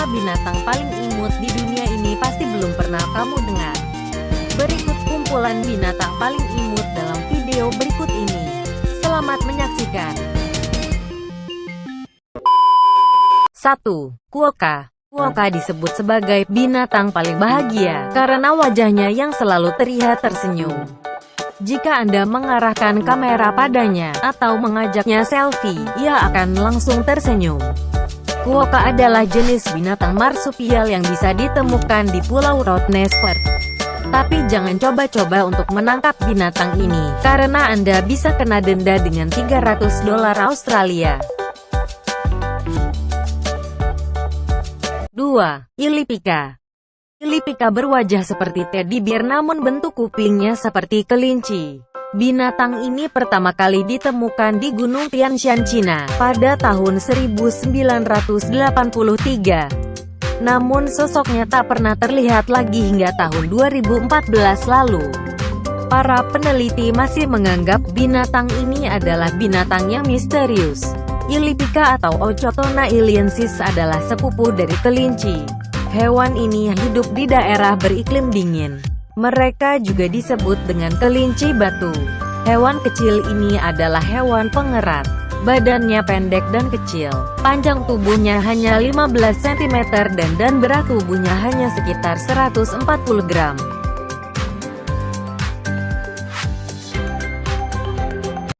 Nama binatang paling imut di dunia ini pasti belum pernah kamu dengar. Berikut kumpulan binatang paling imut dalam video berikut ini. Selamat menyaksikan. 1. Quokka. Quokka disebut sebagai binatang paling bahagia karena wajahnya yang selalu terlihat tersenyum. Jika Anda mengarahkan kamera padanya atau mengajaknya selfie, ia akan langsung tersenyum. Quokka adalah jenis binatang marsupial yang bisa ditemukan di Pulau Rottnest. Tapi jangan coba-coba untuk menangkap binatang ini, karena Anda bisa kena denda dengan $300 Australia. 2. Illipika. Illipika berwajah seperti teddy bear namun bentuk kupingnya seperti kelinci. Binatang ini pertama kali ditemukan di Gunung Tianshan, Cina, pada tahun 1983. Namun sosoknya tak pernah terlihat lagi hingga tahun 2014 lalu. Para peneliti masih menganggap binatang ini adalah binatang yang misterius. Illipika atau Ochotona iliensis adalah sepupu dari kelinci. Hewan ini hidup di daerah beriklim dingin. Mereka juga disebut dengan kelinci batu. Hewan kecil ini adalah hewan pengerat. Badannya pendek dan kecil. Panjang tubuhnya hanya 15 cm dan berat tubuhnya hanya sekitar 140 gram.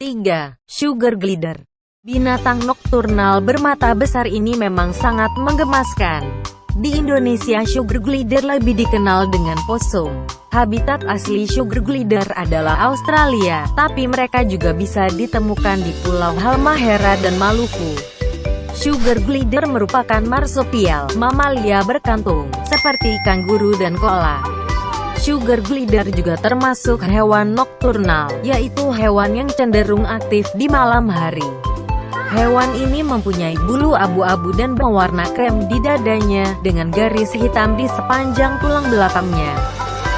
3. Sugar glider. Binatang nokturnal bermata besar ini memang sangat menggemaskan. Di Indonesia, sugar glider lebih dikenal dengan possum. Habitat asli sugar glider adalah Australia, tapi mereka juga bisa ditemukan di Pulau Halmahera dan Maluku. Sugar glider merupakan marsupial, mamalia berkantung, seperti kanguru dan koala. Sugar glider juga termasuk hewan nokturnal, yaitu hewan yang cenderung aktif di malam hari. Hewan ini mempunyai bulu abu-abu dan berwarna krem di dadanya, dengan garis hitam di sepanjang tulang belakangnya.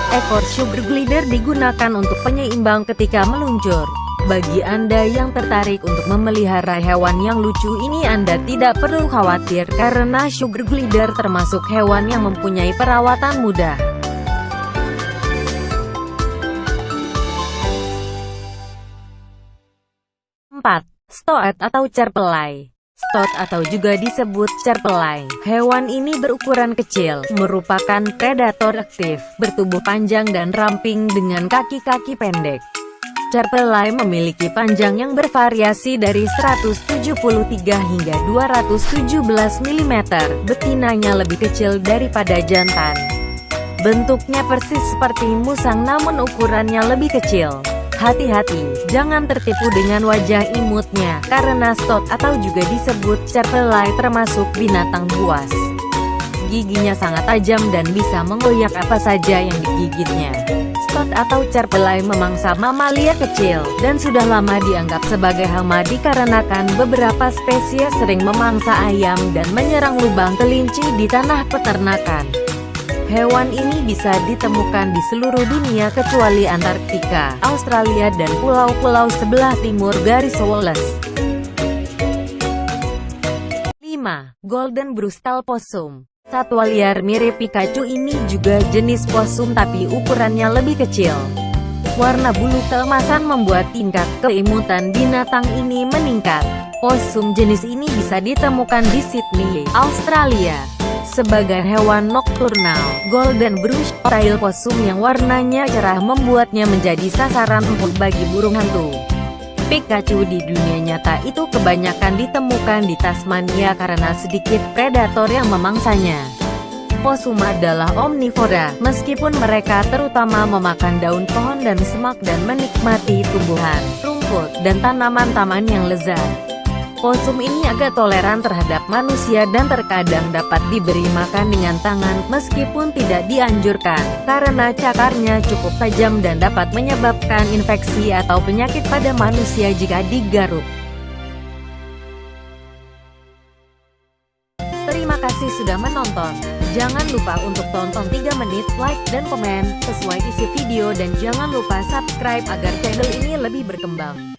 Ekor sugar glider digunakan untuk penyeimbang ketika meluncur. Bagi Anda yang tertarik untuk memelihara hewan yang lucu ini, Anda tidak perlu khawatir karena sugar glider termasuk hewan yang mempunyai perawatan mudah. 4. Stoat atau cerpelai. Stoat atau juga disebut cerpelai. Hewan ini berukuran kecil, merupakan predator aktif, bertubuh panjang dan ramping dengan kaki-kaki pendek. Cerpelai memiliki panjang yang bervariasi dari 173 hingga 217 mm. Betinanya lebih kecil daripada jantan. Bentuknya persis seperti musang namun ukurannya lebih kecil. Hati-hati, jangan tertipu dengan wajah imutnya, karena stoat atau juga disebut cerpelai termasuk binatang buas. Giginya sangat tajam dan bisa mengoyak apa saja yang digigitnya. Stoat atau cerpelai memangsa mamalia kecil, dan sudah lama dianggap sebagai hama dikarenakan beberapa spesies sering memangsa ayam dan menyerang lubang kelinci di tanah peternakan. Hewan ini bisa ditemukan di seluruh dunia kecuali Antarktika, Australia dan pulau-pulau sebelah timur garis Wallace. 5. Golden Brustal Possum. Satwa liar mirip Pikachu ini juga jenis possum tapi ukurannya lebih kecil. Warna bulu keemasan membuat tingkat keimutan binatang ini meningkat. Possum jenis ini bisa ditemukan di Sydney, Australia. Sebagai hewan nokturnal, Golden Brustal Possum yang warnanya cerah membuatnya menjadi sasaran empuk bagi burung hantu. Pikachu di dunia nyata itu kebanyakan ditemukan di Tasmania karena sedikit predator yang memangsanya. Possum adalah omnivora, meskipun mereka terutama memakan daun pohon dan semak dan menikmati tumbuhan, rumput, dan tanaman-taman yang lezat. Possum ini agak toleran terhadap manusia dan terkadang dapat diberi makan dengan tangan, meskipun tidak dianjurkan, karena cakarnya cukup tajam dan dapat menyebabkan infeksi atau penyakit pada manusia jika digaruk. Terima kasih sudah menonton. Jangan lupa untuk tonton 3 menit, like dan komen sesuai isi video dan jangan lupa subscribe agar channel ini lebih berkembang.